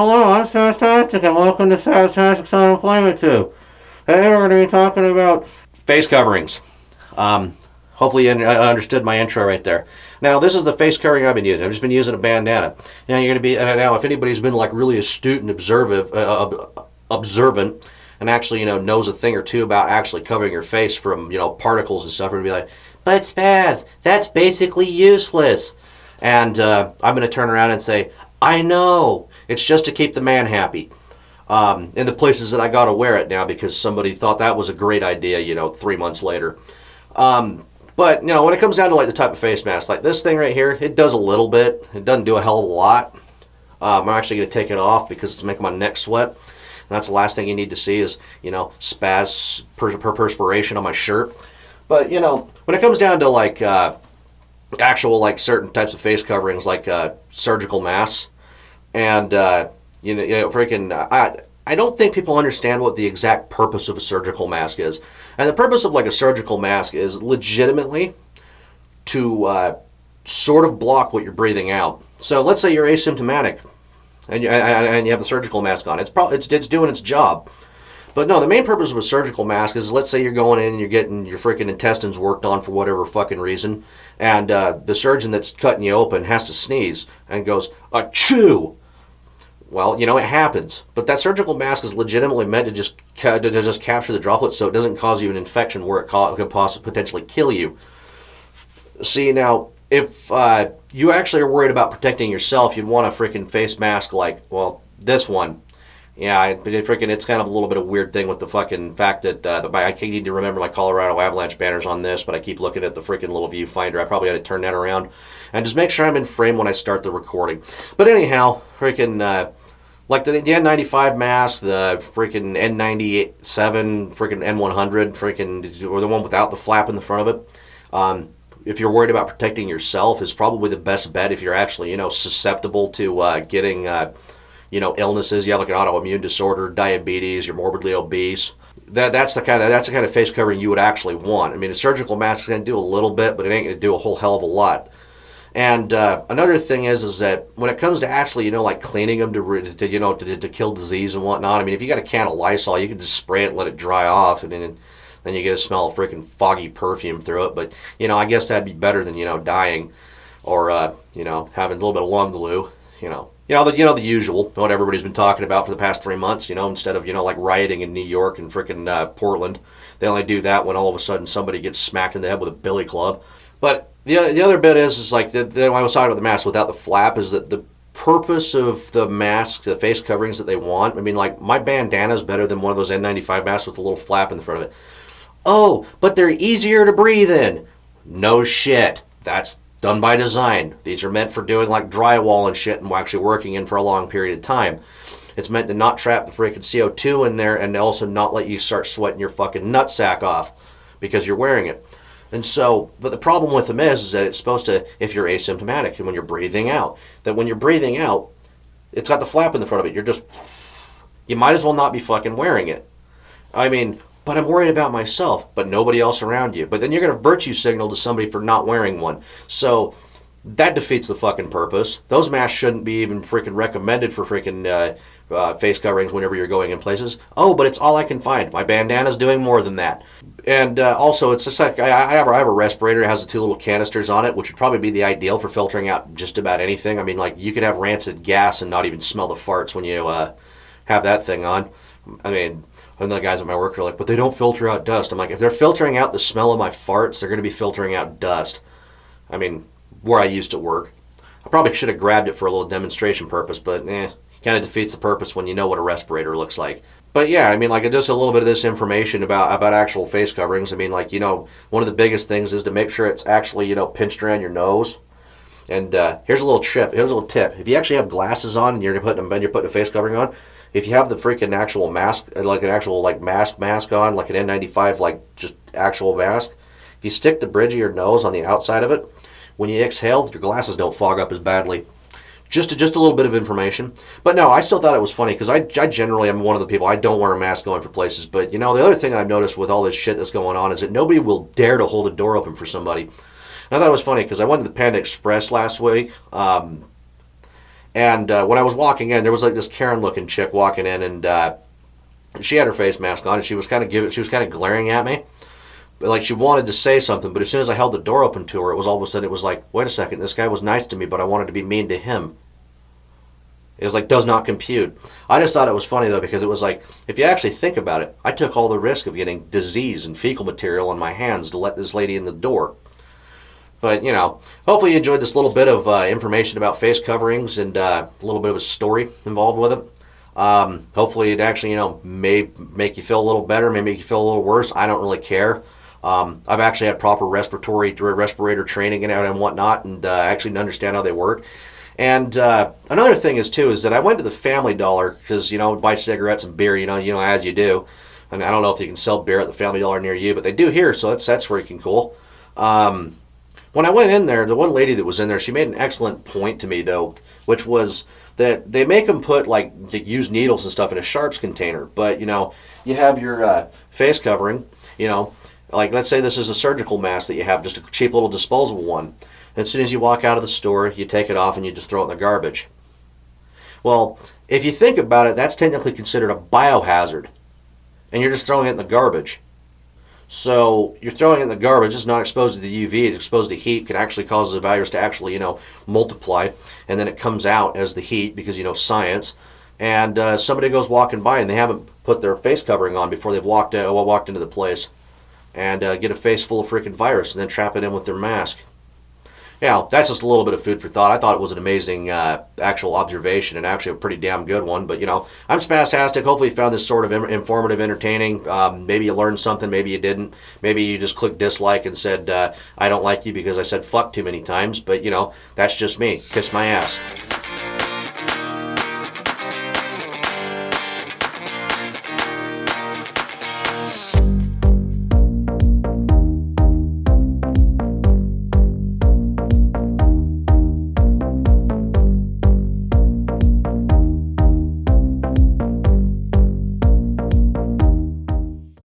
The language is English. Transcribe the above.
Hello, I'm Spaztastic, and welcome to Spaztastic's Unemployment Tube. Today we're going to be talking about face coverings. Hopefully you understood my intro right there. Now, this is the face covering I've been using. I've just been using a bandana. Now, you're going to be now. If anybody's been like really astute and observant, and actually knows a thing or two about actually covering your face from particles and stuff, and be like, "But Spaz, that's basically useless." And I'm going to turn around and say, "I know. It's just to keep the man happy." In the places that I got to wear it now because somebody thought that was a great idea, 3 months later. But, when it comes down to like the type of face mask, like this thing right here, it does a little bit. It doesn't do a hell of a lot. I'm actually going to take it off because it's making my neck sweat. And that's the last thing you need to see is, spaz perspiration on my shirt. But, when it comes down to like actual like certain types of face coverings like surgical masks, and I don't think people understand what the exact purpose of a surgical mask is. And the purpose of like a surgical mask is legitimately to sort of block what you're breathing out. So let's say you're asymptomatic and you have the surgical mask on. It's doing its job. But no, the main purpose of a surgical mask is, let's say you're going in and you're getting your freaking intestines worked on for whatever fucking reason, and the surgeon that's cutting you open has to sneeze and goes, "Achoo!" Well, it happens. But that surgical mask is legitimately meant to just capture the droplets so it doesn't cause you an infection where it could possibly potentially kill you. See, now, if you actually are worried about protecting yourself, you'd want a freaking face mask like, well, this one. Yeah, it's kind of a little bit of a weird thing with the fucking fact that I need to remember my Colorado Avalanche banners on this, but I keep looking at the freaking little viewfinder. I probably ought to turn that around and just make sure I'm in frame when I start the recording. But anyhow, freaking like the N95 mask, the freaking N97, freaking N100, freaking, or the one without the flap in the front of it. If you're worried about protecting yourself, is probably the best bet if you're actually susceptible to getting illnesses. You have like an autoimmune disorder, diabetes, you're morbidly obese. That's the kind of face covering you would actually want. I mean, a surgical mask is going to do a little bit, but it ain't going to do a whole hell of a lot. And another thing is that when it comes to actually like cleaning them to kill disease and whatnot. I mean, if you got a can of Lysol, you can just spray it and let it dry off, and then you get a smell of freaking foggy perfume through it. But I guess that'd be better than dying or having a little bit of lung glue. The usual, what everybody's been talking about for the past 3 months, instead of, like rioting in New York and frickin' Portland. They only do that when all of a sudden somebody gets smacked in the head with a billy club. But the other bit is like, when I was talking about the mask without the flap, is that the purpose of the mask, the face coverings that they want, I mean, like, my bandana is better than one of those N95 masks with a little flap in the front of it. Oh, but they're easier to breathe in. No shit. That's done by design. These are meant for doing like drywall and shit and actually working in for a long period of time. It's meant to not trap the freaking CO2 in there and also not let you start sweating your fucking nutsack off because you're wearing it. And so, but the problem with them is that it's supposed to, if you're asymptomatic and when you're breathing out, that when you're breathing out, it's got the flap in the front of it. You might as well not be fucking wearing it. I mean, but I'm worried about myself, but nobody else around you. But then you're going to virtue signal to somebody for not wearing one. So that defeats the fucking purpose. Those masks shouldn't be even freaking recommended for freaking face coverings whenever you're going in places. Oh, but it's all I can find. My bandana's doing more than that. And also, it's just like, I have a respirator. It has the 2 little canisters on it, which would probably be the ideal for filtering out just about anything. I mean, like, you could have rancid gas and not even smell the farts when you have that thing on. I mean, and the guys at my work are like, but they don't filter out dust. I'm like, if they're filtering out the smell of my farts, they're going to be filtering out dust. I mean, where I used to work. I probably should have grabbed it for a little demonstration purpose, but kind of defeats the purpose when you know what a respirator looks like. But yeah, I mean, like, just a little bit of this information about actual face coverings. I mean, like, one of the biggest things is to make sure it's actually, pinched around your nose. And here's a little tip. If you actually have glasses on and you're putting a face covering on, if you have the freaking actual mask, like an actual like mask on, like an N95, like just actual mask, if you stick the bridge of your nose on the outside of it, when you exhale, your glasses don't fog up as badly. Just a little bit of information. But no, I still thought it was funny because I generally am one of the people, I don't wear a mask going for places. But the other thing I've noticed with all this shit that's going on is that nobody will dare to hold a door open for somebody. And I thought it was funny because I went to the Panda Express last week. And when I was walking in, there was like this Karen-looking chick walking in, and she had her face mask on, and she was kind of glaring at me, but like she wanted to say something. But as soon as I held the door open to her, it was all of a sudden it was like, wait a second, this guy was nice to me, but I wanted to be mean to him. It was like, does not compute. I just thought it was funny though, because it was like, if you actually think about it, I took all the risk of getting disease and fecal material on my hands to let this lady in the door. But, you know, hopefully you enjoyed this little bit of information about face coverings and a little bit of a story involved with it. Hopefully it actually, you know, may make you feel a little better, may make you feel a little worse. I don't really care. I've actually had proper respirator training and whatnot, and I actually understand how they work. And another thing is too is that I went to the Family Dollar because, you know, buy cigarettes and beer, you know as you do. And I don't know if you can sell beer at the Family Dollar near you, but they do here, so that's freaking cool. When I went in there, the one lady that was in there, she made an excellent point to me though, which was that they make them put like used needles and stuff in a sharps container, but you know, you have your face covering, you know, like let's say this is a surgical mask that you have, just a cheap little disposable one. As soon as you walk out of the store, you take it off and you just throw it in the garbage. Well, if you think about it, that's technically considered a biohazard. And you're just throwing it in the garbage. So you're throwing it in the garbage, it's not exposed to the UV, it's exposed to heat, can actually cause the virus to actually, you know, multiply. And then it comes out as the heat because, you know, science. And somebody goes walking by and they haven't put their face covering on before they've walked into the place. And get a face full of freaking virus and then trap it in with their mask. Yeah, that's just a little bit of food for thought. I thought it was an amazing actual observation and actually a pretty damn good one. But, you know, I'm Spaztastic. Hopefully you found this sort of informative, entertaining. Maybe you learned something. Maybe you didn't. Maybe you just clicked dislike and said, I don't like you because I said fuck too many times. But, you know, that's just me. Kiss my ass.